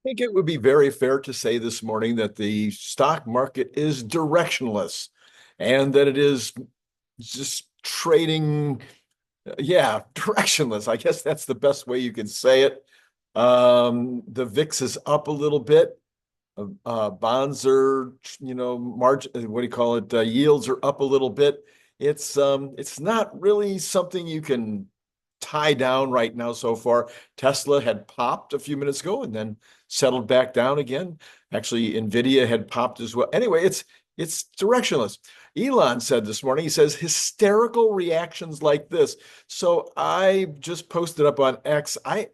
think it would be very fair to say this morning that the stock market is directionless and that it is just trading, yeah, directionless. I guess that's the best way you can say it. The VIX is up a little bit. Bonds are, margin, what do you call it? Yields are up a little bit. It's not really something you can tie down right now so far. Tesla had popped a few minutes ago and then settled back down again. Actually, Nvidia had popped as well. Anyway, it's directionless. Elon said this morning, he says hysterical reactions like this. So I just posted up on X. I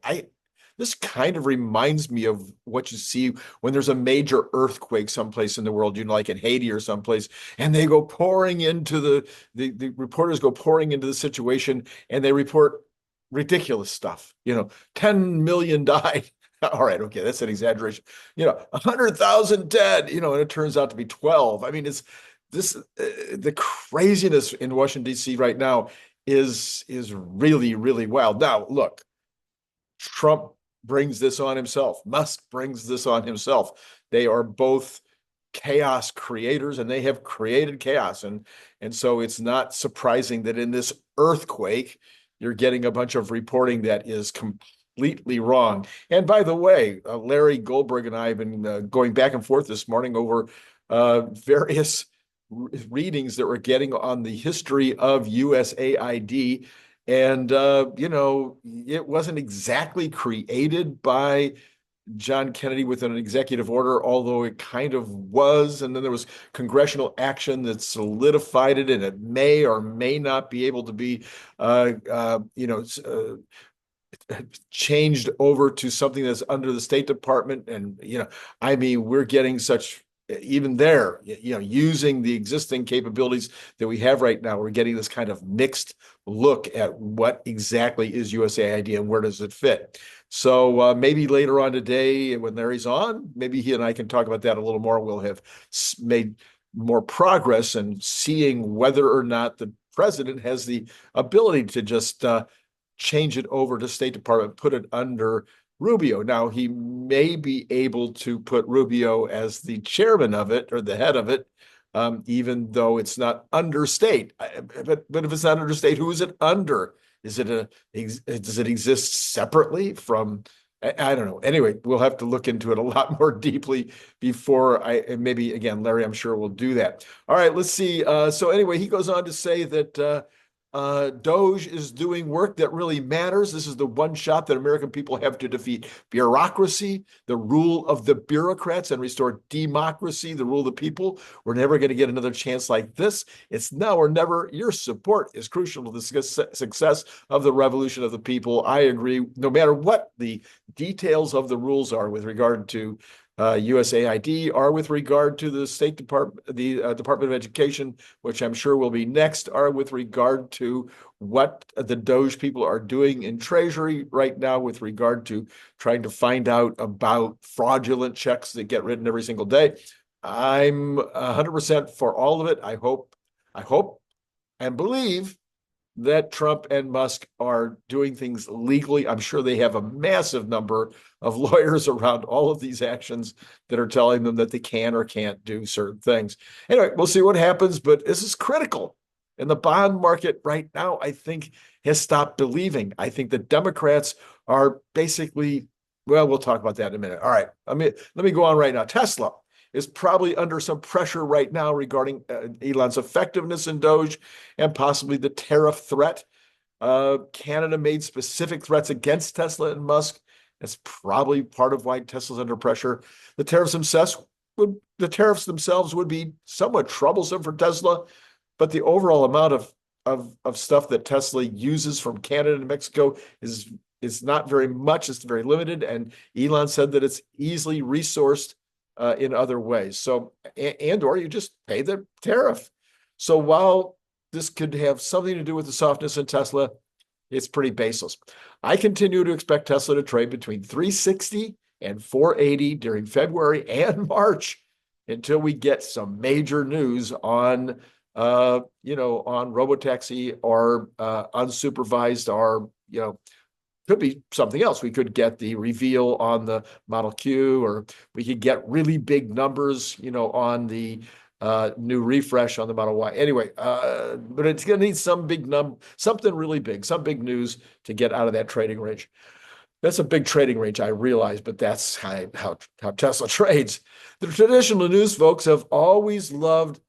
this kind of reminds me of what you see when there's a major earthquake someplace in the world, like in Haiti or someplace, and they go pouring into the reporters go pouring into the situation and they report ridiculous stuff. 10 million died. All right, okay, that's an exaggeration. 100,000 dead, and it turns out to be 12. I mean, it's this the craziness in Washington, D.C. right now is really, really wild. Now, look, Trump brings this on himself. Musk brings this on himself. They are both chaos creators and they have created chaos. And so it's not surprising that in this earthquake, you're getting a bunch of reporting that is completely wrong. And by the way, Larry Goldberg and I have been going back and forth this morning over various readings that we're getting on the history of USAID. And, it wasn't exactly created by John Kennedy with an executive order, although it kind of was. And then there was congressional action that solidified it, and it may or may not be able to be, changed over to something that's under the State Department. And, I mean, we're getting such, even there, using the existing capabilities that we have right now, we're getting this kind of mixed look at what exactly is USAID and where does it fit. So maybe later on today, when Larry's on, maybe he and I can talk about that a little more. We'll have made more progress in seeing whether or not the president has the ability to just change it over to State Department, put it under Rubio. Now, he may be able to put Rubio as the chairman of it or the head of it, even though it's not under state. But if it's not under state, who is it under? Does it exist separately from? I don't know. Anyway, we'll have to look into it a lot more deeply before and maybe again, Larry, I'm sure will do that. All right, let's see. So anyway, he goes on to say that Doge is doing work that really matters. This is the one shot that American people have to defeat bureaucracy, the rule of the bureaucrats, and restore democracy, the rule of the people. We're never going to get another chance like this. It's now or never. Your support is crucial to the success of the revolution of the people. I agree, no matter what the details of the rules are with regard to USAID, or with regard to the State Department, the Department of Education, which I'm sure will be next, or with regard to what the Doge people are doing in Treasury right now with regard to trying to find out about fraudulent checks that get written every single day. I'm 100% for all of it. I hope and believe that Trump and Musk are doing things legally. I'm sure they have a massive number of lawyers around all of these actions that are telling them that they can or can't do certain things. Anyway, we'll see what happens, but this is critical. And the bond market right now, I think, has stopped believing. I think the Democrats are basically, well, we'll talk about that in a minute. All right, let me go on right now. Tesla is probably under some pressure right now regarding Elon's effectiveness in Doge and possibly the tariff threat. Canada made specific threats against Tesla and Musk. That's probably part of why Tesla's under pressure. The tariffs themselves would be somewhat troublesome for Tesla, but the overall amount of stuff that Tesla uses from Canada and Mexico is not very much. It's very limited, and Elon said that it's easily resourced in other ways. So, or you just pay the tariff. So while this could have something to do with the softness in Tesla, it's pretty baseless. I continue to expect Tesla to trade between 360 and 480 during February and March until we get some major news on, on Robotaxi or unsupervised or, could be something else. We could get the reveal on the Model Q, or we could get really big numbers, on the new refresh on the Model Y. Anyway, but it's going to need some big something really big, some big news to get out of that trading range. That's a big trading range, I realize, but that's how Tesla trades. The traditional news folks have always loved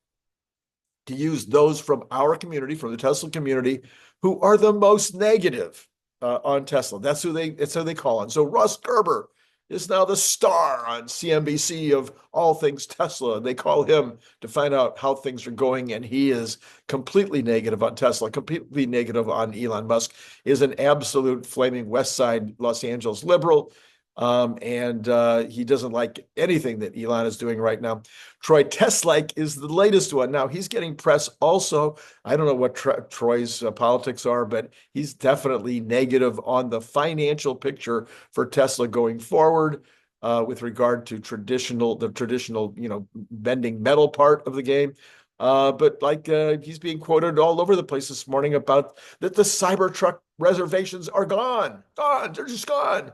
to use those from our community, from the Tesla community, who are the most negative on Tesla. That's who they call on. So Russ Gerber is now the star on CNBC of all things Tesla. They call him to find out how things are going, and he is completely negative on Tesla, completely negative on Elon Musk, is an absolute flaming West Side Los Angeles liberal. And he doesn't like anything that Elon is doing right now. Troy Teslike is the latest one. Now, he's getting press also. I don't know what Troy's politics are, but he's definitely negative on the financial picture for Tesla going forward with regard to the traditional, bending metal part of the game. But he's being quoted all over the place this morning about that the Cybertruck reservations are gone. They're just gone.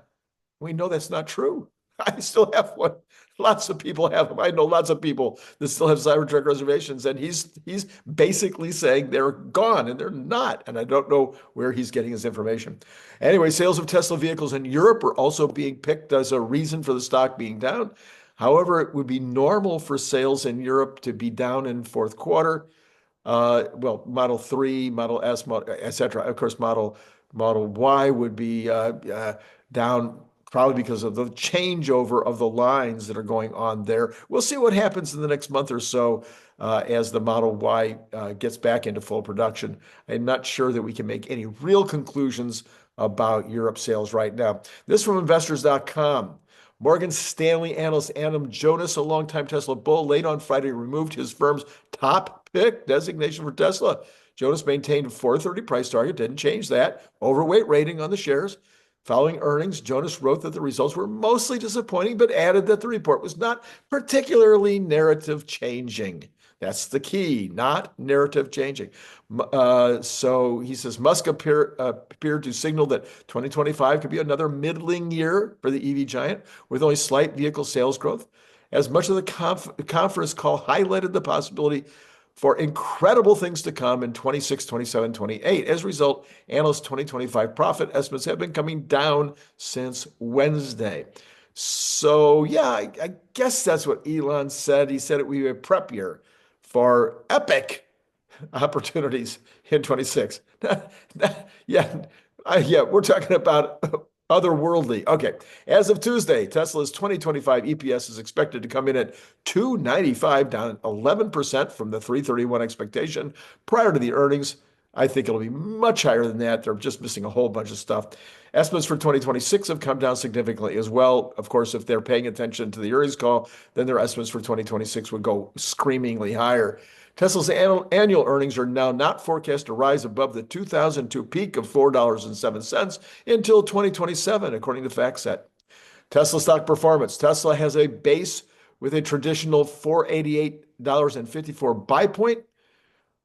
We know that's not true. I still have one. Lots of people have them. I know lots of people that still have Cybertruck reservations, and he's basically saying they're gone, and they're not. And I don't know where he's getting his information. Anyway, sales of Tesla vehicles in Europe are also being picked as a reason for the stock being down. However, it would be normal for sales in Europe to be down in fourth quarter. Model 3, Model S, et cetera. Of course, Model Y would be down, probably because of the changeover of the lines that are going on there. We'll see what happens in the next month or so as the Model Y gets back into full production. I'm not sure that we can make any real conclusions about Europe sales right now. This from investors.com. Morgan Stanley analyst Adam Jonas, a longtime Tesla bull, late on Friday removed his firm's top pick designation for Tesla. Jonas maintained a 430 price target, didn't change that. Overweight rating on the shares. Following earnings, Jonas wrote that the results were mostly disappointing, but added that the report was not particularly narrative changing. That's the key, not narrative changing. So he says Musk appeared to signal that 2025 could be another middling year for the EV giant with only slight vehicle sales growth. As much of the conference call highlighted the possibility for incredible things to come in 26, 27, 28. As a result, analysts' 2025 profit estimates have been coming down since Wednesday. So, yeah, I guess that's what Elon said. He said it would be a prep year for epic opportunities in 26. We're talking about otherworldly. Okay. As of Tuesday, Tesla's 2025 EPS is expected to come in at $2.95, down 11% from the $3.31 expectation prior to the earnings. I think it'll be much higher than that. They're just missing a whole bunch of stuff. Estimates for 2026 have come down significantly as well. Of course, if they're paying attention to the earnings call, then their estimates for 2026 would go screamingly higher. Tesla's annual earnings are now not forecast to rise above the 2002 peak of $4.07 until 2027, according to FactSet. Tesla stock performance. Tesla has a base with a traditional $488.54 buy point.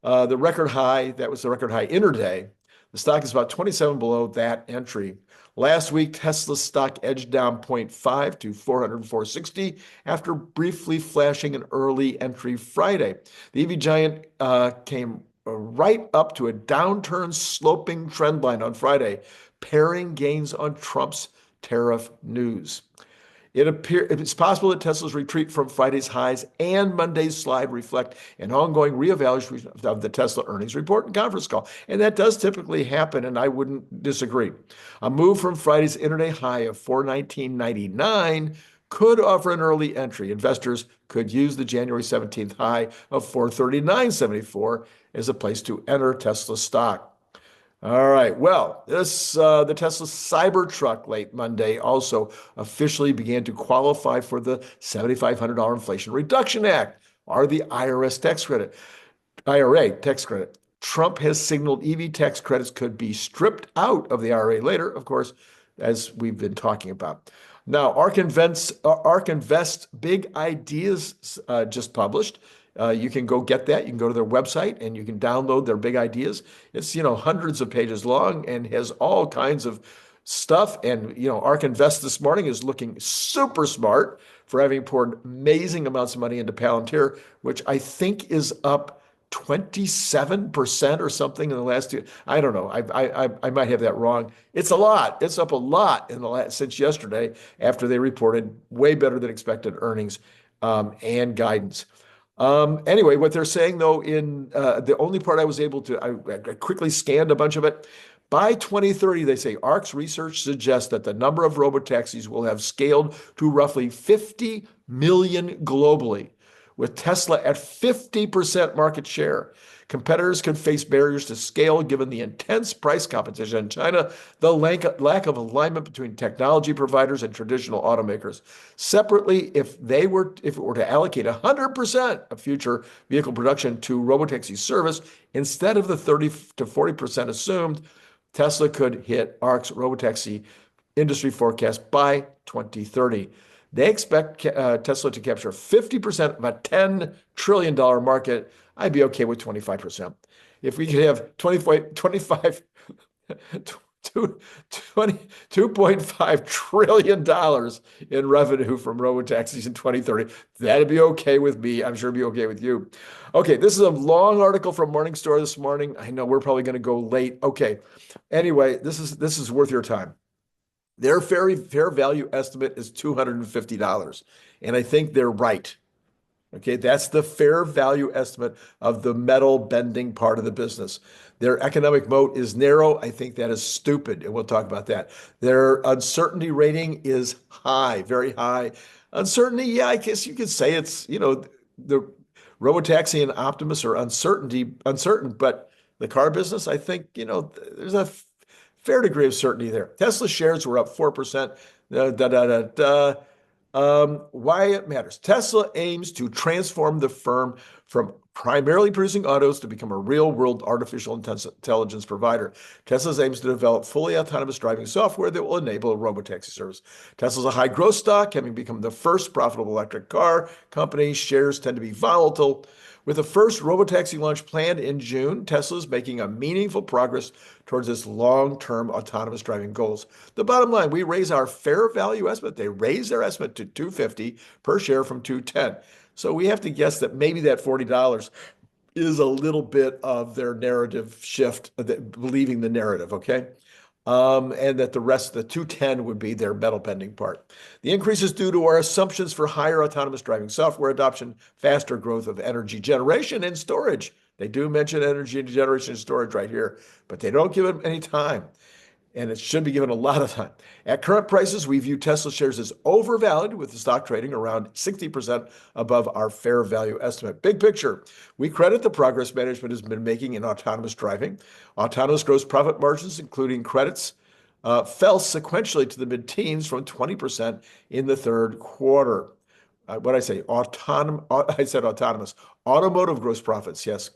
The record high, that was the record high intraday. The stock is about 27 below that entry. Last week, Tesla's stock edged down 0.5 to 404.60 after briefly flashing an early entry Friday. The EV giant came right up to a downturn sloping trend line on Friday, pairing gains on Trump's tariff news. It's possible that Tesla's retreat from Friday's highs and Monday's slide reflect an ongoing reevaluation of the Tesla earnings report and conference call. And that does typically happen, and I wouldn't disagree. A move from Friday's intraday high of $419.99 could offer an early entry. Investors could use the January 17th high of $439.74 as a place to enter Tesla stock. All right. Well, the Tesla Cybertruck late Monday also officially began to qualify for the $7,500 Inflation Reduction Act, or the IRA tax credit. Trump has signaled EV tax credits could be stripped out of the IRA later, of course, as we've been talking about. Now, ARK Invest Big Ideas just published. You can go get that. You can go to their website and you can download their big ideas. It's, hundreds of pages long and has all kinds of stuff. And, ARK Invest this morning is looking super smart for having poured amazing amounts of money into Palantir, which I think is up 27% or something in the last year. I don't know. I might have that wrong. It's a lot. It's up a lot since yesterday after they reported way better than expected earnings and guidance. Anyway, what they're saying though, in the only part I was able to, I quickly scanned a bunch of it. By 2030, they say ARK's research suggests that the number of robotaxis will have scaled to roughly 50 million globally, with Tesla at 50% market share. Competitors could face barriers to scale given the intense price competition in China, the lack of alignment between technology providers and traditional automakers. Separately, if it were to allocate 100% of future vehicle production to robotaxi service instead of the 30 to 40% assumed, Tesla could hit ARK's robotaxi industry forecast by 2030. They expect Tesla to capture 50% of a $10 trillion market. I'd be okay with 25%. If we could have 2.5 trillion dollars in revenue from robotaxis in 2030, that'd be okay with me. I'm sure it'd be okay with you. Okay, this is a long article from Morningstar this morning. I know we're probably going to go late. Okay, anyway, this is worth your time. Their fair value estimate is $250, and I think they're right. Okay, that's the fair value estimate of the metal bending part of the business. Their economic moat is narrow. I think that is stupid, and we'll talk about that. Their uncertainty rating is high, very high. Uncertainty, yeah, I guess you could say it's, the Robotaxi and Optimus are uncertain, but the car business, I think, there's a fair degree of certainty there. Tesla shares were up 4%. Why it matters. Tesla aims to transform the firm from primarily producing autos to become a real-world artificial intelligence provider. Tesla aims to develop fully autonomous driving software that will enable a robotaxi service. Tesla's a high-growth stock, having become the first profitable electric car company. Shares tend to be volatile. With the first robotaxi launch planned in June, Tesla is making a meaningful progress towards its long-term autonomous driving goals. The bottom line, we raise our fair value estimate. They raise their estimate to $250 per share from $210. So we have to guess that maybe that $40 is a little bit of their narrative shift, believing the narrative, okay? And that the rest, the 210 would be their metal bending part. The increase is due to our assumptions for higher autonomous driving software adoption, faster growth of energy generation and storage. They do mention energy generation and storage right here, but they don't give it any time. And it should be given a lot of time. At current prices, we view Tesla shares as overvalued, with the stock trading around 60% above our fair value estimate. Big picture, we credit the progress management has been making in autonomous driving. Autonomous gross profit margins, including credits, fell sequentially to the mid-teens from 20% in the third quarter. What I say? I said autonomous. Automotive gross profits, yes,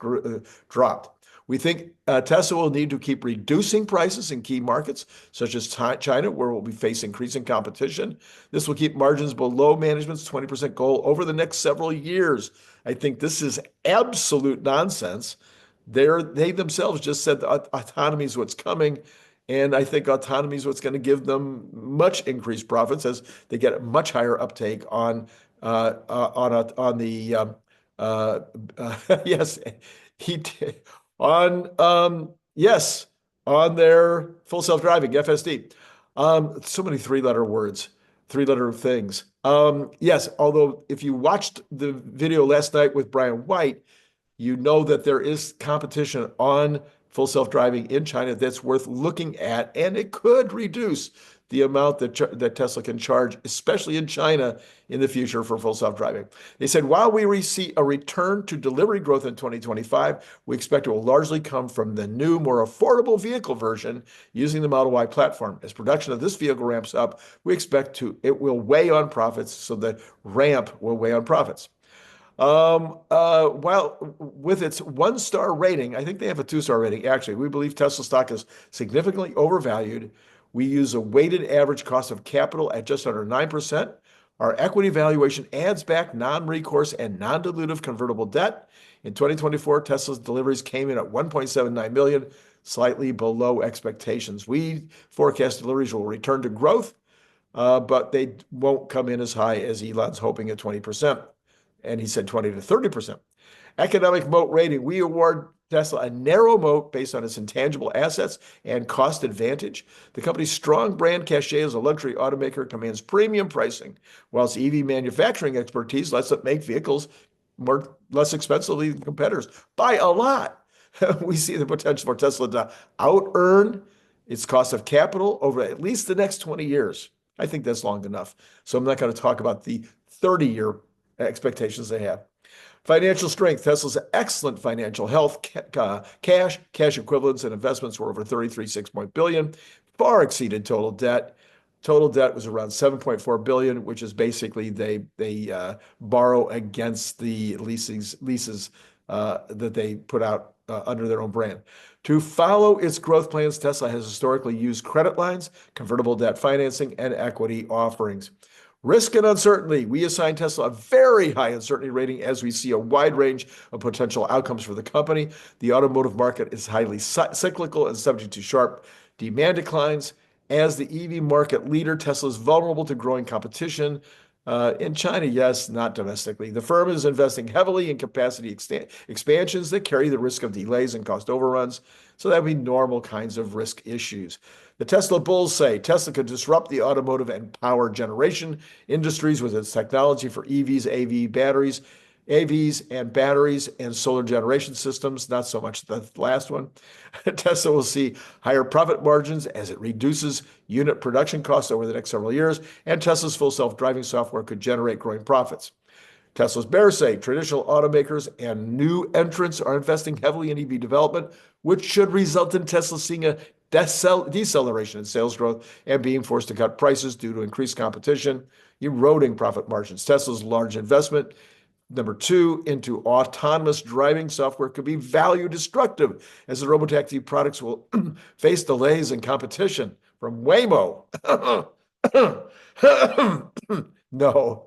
dropped. We think Tesla will need to keep reducing prices in key markets, such as China, where we'll face increasing competition. This will keep margins below management's 20% goal over the next several years. I think this is absolute nonsense. They themselves just said that autonomy is what's coming, and I think autonomy is what's going to give them much increased profits as they get a much higher uptake on the yes, he did. On their full self-driving, FSD. So many three-letter words, three-letter things. Yes, although if you watched the video last night with Brian White, you know that there is competition on full self-driving in China that's worth looking at, and it could reduce the amount that Tesla can charge, especially in China in the future for full self-driving. They said, while we see a return to delivery growth in 2025, we expect it will largely come from the new, more affordable vehicle version using the Model Y platform. As production of this vehicle ramps up, we expect it will weigh on profits, so the ramp will weigh on profits. While with its one-star rating, I think they have a two-star rating, actually, we believe Tesla stock is significantly overvalued. We use a weighted average cost of capital at just under 9%. Our equity valuation adds back non-recourse and non-dilutive convertible debt. In 2024, Tesla's deliveries came in at 1.79 million, slightly below expectations. We forecast deliveries will return to growth, but they won't come in as high as Elon's hoping at 20%. And he said 20 to 30%. Economic moat rating. We award Tesla a narrow moat based on its intangible assets and cost advantage. The company's strong brand cachet as a luxury automaker commands premium pricing, while its EV manufacturing expertise lets it make vehicles less expensively than competitors by a lot. We see the potential for Tesla to out-earn its cost of capital over at least the next 20 years. I think that's long enough. So I'm not going to talk about the 30-year expectations they have. Financial strength. Tesla's excellent financial health. Cash equivalents, and investments were over $33.6 billion, far exceeded total debt. Total debt was around $7.4 billion, which is basically they borrow against the leases that they put out under their own brand. To follow its growth plans, Tesla has historically used credit lines, convertible debt financing, and equity offerings. Risk and uncertainty. We assign Tesla a very high uncertainty rating as we see a wide range of potential outcomes for the company. The automotive market is highly cyclical and subject to sharp demand declines. As the EV market leader, Tesla is vulnerable to growing competition in China, yes, not domestically. The firm is investing heavily in capacity expansions that carry the risk of delays and cost overruns. So that would be normal kinds of risk issues. The Tesla bulls say Tesla could disrupt the automotive and power generation industries with its technology for EVs, AVs and batteries and solar generation systems. Not so much the last one. Tesla will see higher profit margins as it reduces unit production costs over the next several years, and Tesla's full self-driving software could generate growing profits. Tesla's bears say traditional automakers and new entrants are investing heavily in EV development, which should result in Tesla seeing a deceleration in sales growth and being forced to cut prices due to increased competition, eroding profit margins. Tesla's large investment, number two, into autonomous driving software could be value destructive, as the Robotaxi products will face delays and competition from Waymo. No.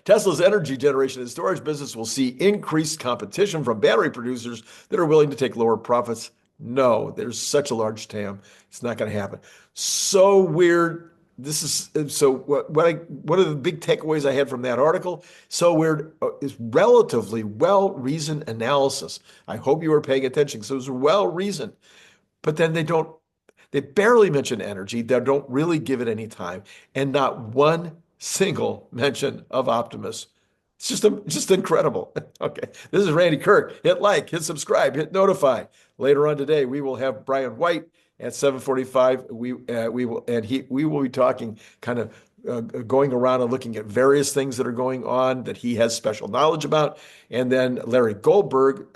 Tesla's energy generation and storage business will see increased competition from battery producers that are willing to take lower profits. No, there's such a large TAM. It's not going to happen. So weird. This is so one of the big takeaways I had from that article, so weird, is relatively well-reasoned analysis. I hope you were paying attention because it was well-reasoned. But then they barely mention energy. They don't really give it any time. And not one single mention of Optimus. It's just incredible. Okay, this is Randy Kirk. Hit like, hit subscribe, hit notify. Later on today, we will have Brian White at 7:45. We will be talking kind of going around and looking at various things that are going on that he has special knowledge about. And then Larry Goldberg,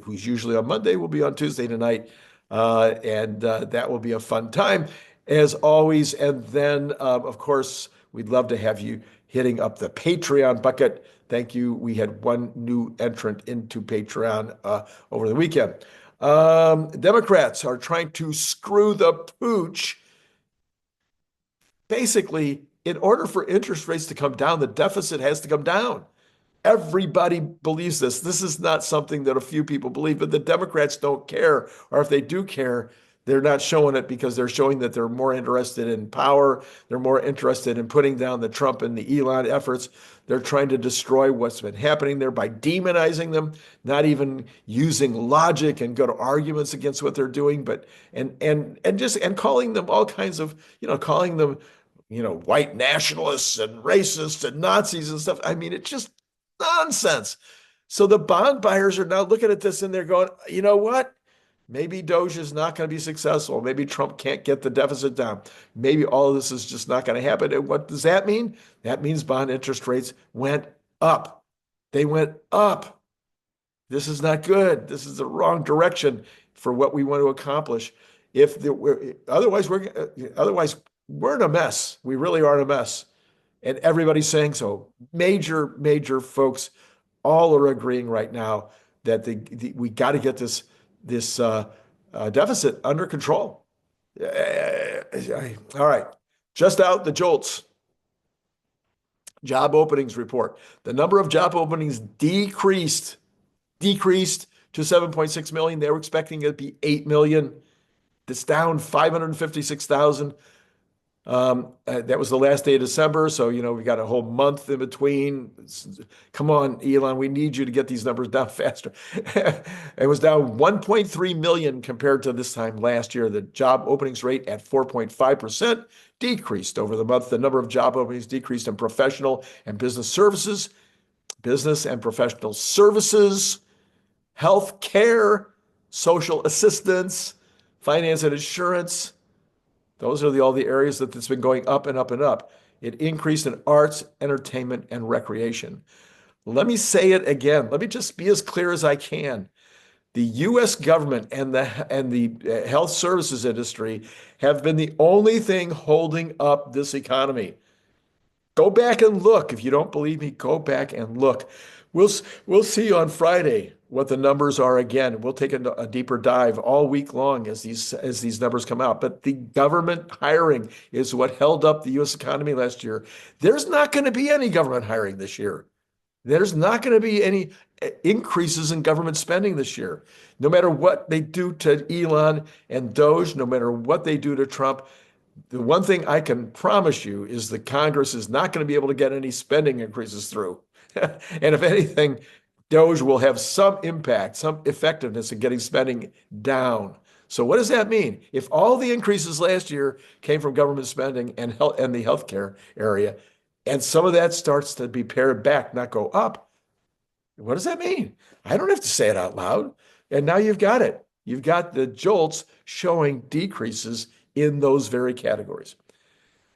who's usually on Monday, will be on Tuesday tonight. And that will be a fun time, as always. And then, of course, we'd love to have you hitting up the Patreon bucket. Thank you. We had one new entrant into Patreon over the weekend. Democrats are trying to screw the pooch. Basically, in order for interest rates to come down, the deficit has to come down. Everybody believes this. This is not something that a few people believe, but the Democrats don't care. Or if they do care, they're not showing it because they're showing that they're more interested in power. They're more interested in putting down the Trump and the Elon efforts. They're trying to destroy what's been happening there by demonizing them, not even using logic and good arguments against what they're doing, but and calling them all kinds of, calling them, white nationalists and racists and Nazis and stuff. I mean, it's just nonsense. So the bond buyers are now looking at this and they're going, you know what? Maybe Doge is not going to be successful. Maybe Trump can't get the deficit down. Maybe all of this is just not going to happen. And what does that mean? That means bond interest rates went up. They went up. This is not good. This is the wrong direction for what we want to accomplish. Otherwise, we're in a mess. We really are in a mess. And everybody's saying so. Major folks all are agreeing right now that we got to get this deficit under control. All right. Just out the JOLTS. Job openings report. The number of job openings decreased to 7.6 million. They were expecting it to be 8 million. That's down 556,000. That was the last day of December. So, we got a whole month in between. Come on, Elon, we need you to get these numbers down faster. It was down 1.3 million compared to this time last year. The job openings rate at 4.5% decreased over the month. The number of job openings decreased in professional and business services, health care, social assistance, finance and insurance. Those are all the areas that's been going up and up and up. It increased in arts, entertainment, and recreation. Let me say it again. Let me just be as clear as I can. The U.S. government and the health services industry have been the only thing holding up this economy. Go back and look. If you don't believe me, go back and look. We'll see on Friday what the numbers are again. We'll take a deeper dive all week long as these numbers come out. But the government hiring is what held up the U.S. economy last year. There's not going to be any government hiring this year. There's not going to be any increases in government spending this year. No matter what they do to Elon and 𝐑𝐻, no matter what they do to Trump, the one thing I can promise you is the Congress is not going to be able to get any spending increases through. And if anything, 𝐑𝐻 will have some impact, some effectiveness in getting spending down. So what does that mean? If all the increases last year came from government spending and the healthcare area, and some of that starts to be pared back, not go up, what does that mean? I don't have to say it out loud. And now you've got it. You've got the jolts showing decreases in those very categories.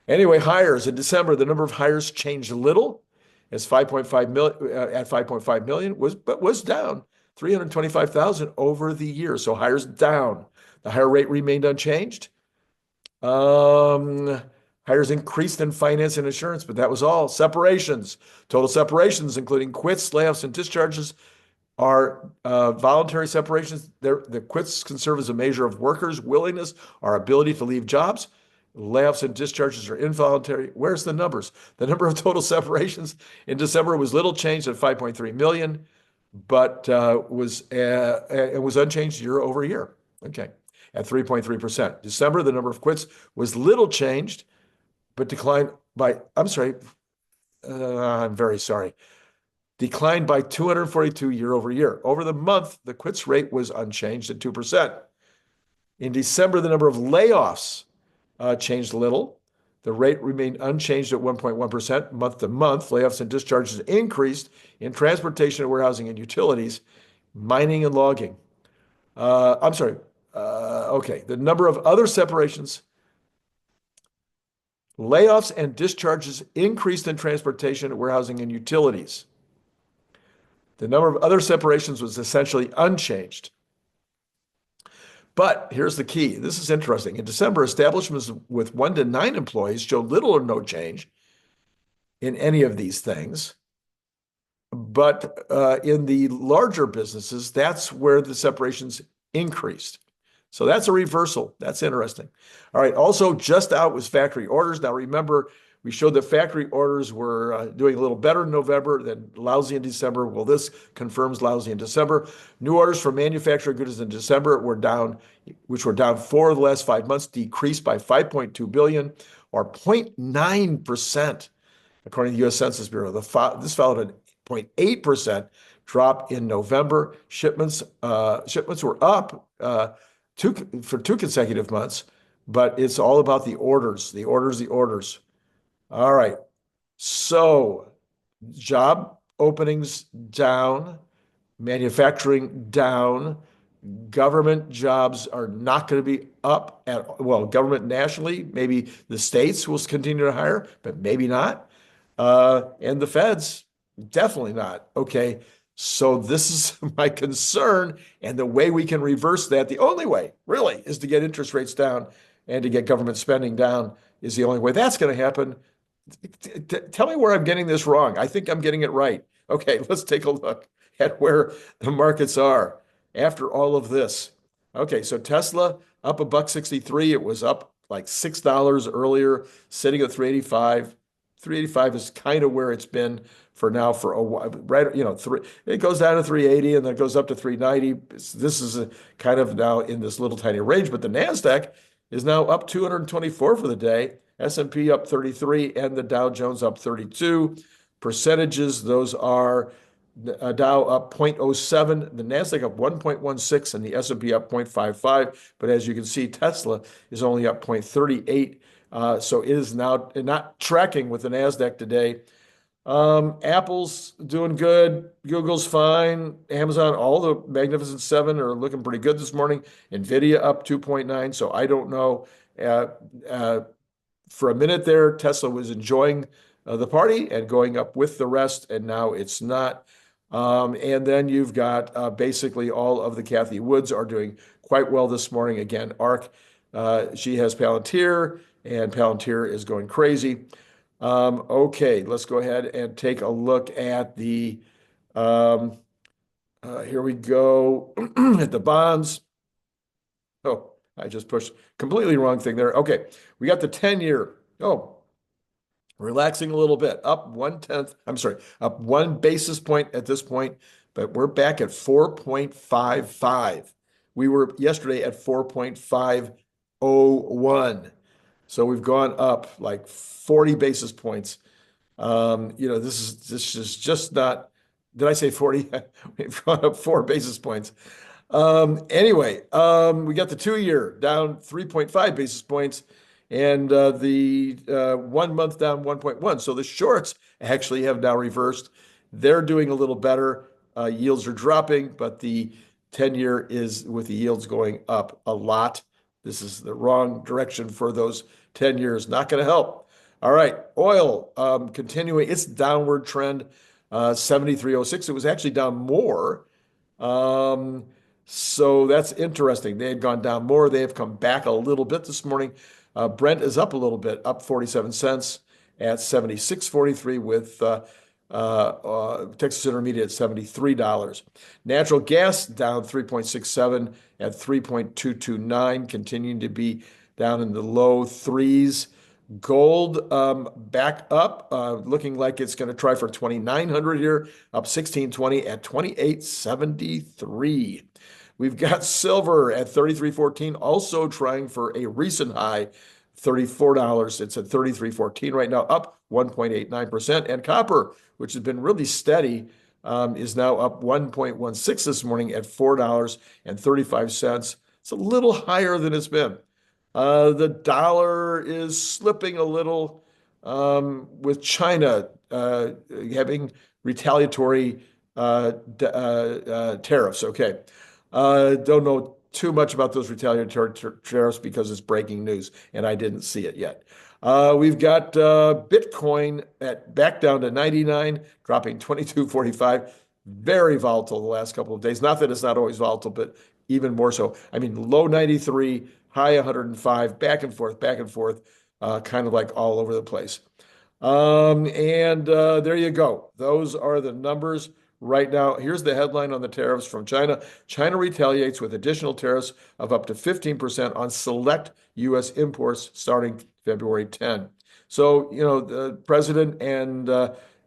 Anyway, hires in December, the number of hires changed a little, as 5.5 million at 5.5 million was down 325,000 over the year. So hires down. The hire rate remained unchanged. Hires increased in finance and insurance, but that was all. Separations, total separations, including quits, layoffs, and discharges, are voluntary separations. The quits can serve as a measure of workers' willingness or ability to leave jobs. Layoffs and discharges are involuntary. Where's the numbers? The number of total separations in December was little changed at 5.3 million, but was unchanged year over year. Okay, at 3.3%. December, the number of quits was little changed, but declined by, I'm very sorry, declined by 242 year over year. Over the month, the quits rate was unchanged at 2%. In December, the number of layoffs changed little. The rate remained unchanged at 1.1%. Month to month, layoffs and discharges increased in transportation and warehousing and utilities, mining and logging. Okay, the number of other separations, layoffs and discharges increased in transportation, warehousing, and utilities. The number of other separations was essentially unchanged. But here's the key. This is interesting. In December, establishments with 1 to 9 employees showed little or no change in any of these things. But in the larger businesses, that's where the separations increased. So that's a reversal. That's interesting. All right. Also, just out was factory orders. Now, remember, we showed that factory orders were doing a little better in November than lousy in December. Well, this confirms lousy in December. New orders for manufactured goods in December were down, which were down 4 of the last 5 months, decreased by 5.2 billion or 0.9%, according to the U.S. Census Bureau. This followed a 0.8% drop in November. Shipments were up for 2 consecutive months, but it's all about the orders, the orders. All right. So job openings down, manufacturing down, government jobs are not going to be up government nationally, maybe the states will continue to hire, but maybe not. And the feds, definitely not. Okay. So this is my concern. And the way we can reverse that, the only way really is to get interest rates down and to get government spending down is the only way that's going to happen. Tell me where I'm getting this wrong. I think I'm getting it right. Okay, let's take a look at where the markets are after all of this. Okay, so Tesla up $1.63. It was up like $6 earlier, sitting at 385. 385 is kind of where it's been for now for a while, right? It goes down to 380 and then it goes up to 390. This is kind of now in this little tiny range, but the NASDAQ is now up 224 for the day. S&P up 33 and the Dow Jones up 32. Percentages, those are Dow up 0.07, the NASDAQ up 1.16, and the S&P up 0.55. But as you can see, Tesla is only up 0.38. So it is now not tracking with the NASDAQ today. Apple's doing good. Google's fine. Amazon, all the Magnificent Seven are looking pretty good this morning. NVIDIA up 2.9. So I don't know. For a minute there, Tesla was enjoying the party and going up with the rest, and now it's not. And then you've got basically all of the Cathie Woods are doing quite well this morning. Again, ARK, she has Palantir, and Palantir is going crazy. Okay, let's go ahead and take a look at the, here we go, at the bonds. Oh, I just pushed completely wrong thing there. Okay, we got the 10-year. Oh, relaxing a little bit, up 1/10. I'm sorry, up 1 basis point at this point, but we're back at 4.55. We were yesterday at 4.501. So we've gone up like 40 basis points. This is just not, did I say 40? We've gone up 4 basis points. Anyway, we got the 2-year down 3.5 basis points and the 1 month down 1.1. So the shorts actually have now reversed. They're doing a little better. Yields are dropping, but the 10-year is with the yields going up a lot. This is the wrong direction for those 10 years. Not going to help. All right. Oil continuing its downward trend, 73.06. It was actually down more. So that's interesting. They had gone down more. They have come back a little bit this morning. Brent is up a little bit, up 47 cents at 76.43 with Texas Intermediate at $73. Natural gas down 3.67 at 3.229, continuing to be down in the low threes. Gold back up, looking like it's going to try for 2,900 here, up 16.20 at 28.73. We've got silver at 33.14, also trying for a recent high, $34. It's at 33.14 right now, up 1.89%. And copper, which has been really steady, is now up 1.16 this morning at $4.35. It's a little higher than it's been. The dollar is slipping a little with China having retaliatory tariffs. Okay. Don't know too much about those retaliatory tariffs because it's breaking news and I didn't see it yet. We've got Bitcoin back down to 99, dropping 22.45. Very volatile the last couple of days. Not that it's not always volatile, but even more so. I mean, low 93, high 105, back and forth, kind of like all over the place. There you go. Those are the numbers right now. Here's the headline on the tariffs from China. China retaliates with additional tariffs of up to 15% on select U.S. imports starting February 10. So, the president and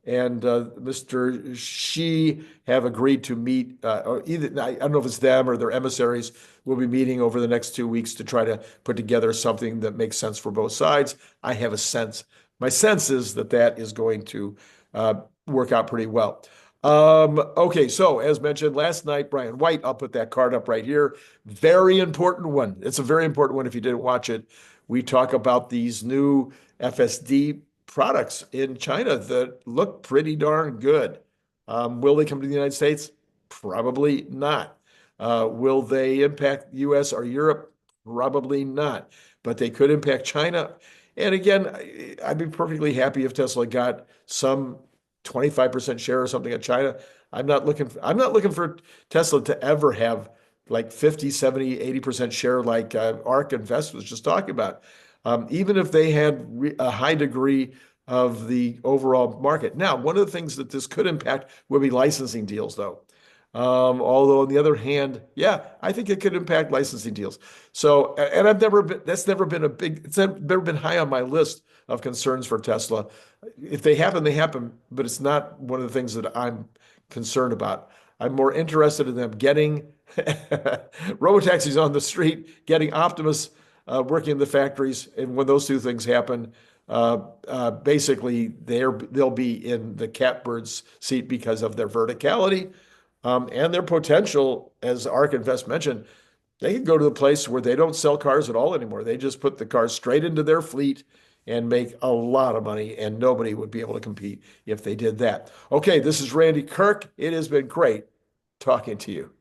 Mr. Xi have agreed to meet, or either, I don't know if it's them or their emissaries will be meeting over the next 2 weeks to try to put together something that makes sense for both sides. I have a sense. My sense is that is going to work out pretty well. Okay, so as mentioned last night, Brian White, I'll put that card up right here. Very important one. It's a very important one if you didn't watch it. We talk about these new FSD products in China that look pretty darn good. Will they come to the United States? Probably not. Will they impact US or Europe? Probably not. But they could impact China. And again, I'd be perfectly happy if Tesla got some 25% share or something at China. I'm not looking for Tesla to ever have like 50, 70, 80% share like ARK Invest was just talking about. Even if they had a high degree of the overall market. Now, one of the things that this could impact would be licensing deals, though. Although on the other hand, yeah, I think it could impact licensing deals. So, and it's never been high on my list of concerns for Tesla. If they happen, they happen, but it's not one of the things that I'm concerned about. I'm more interested in them getting robotaxis on the street, getting Optimus working in the factories, and when those two things happen, basically they'll be in the catbird's seat because of their verticality and their potential, as ARK Invest mentioned. They can go to a place where they don't sell cars at all anymore. They just put the cars straight into their fleet and make a lot of money, and nobody would be able to compete if they did that. Okay, this is Randy Kirk. It has been great talking to you.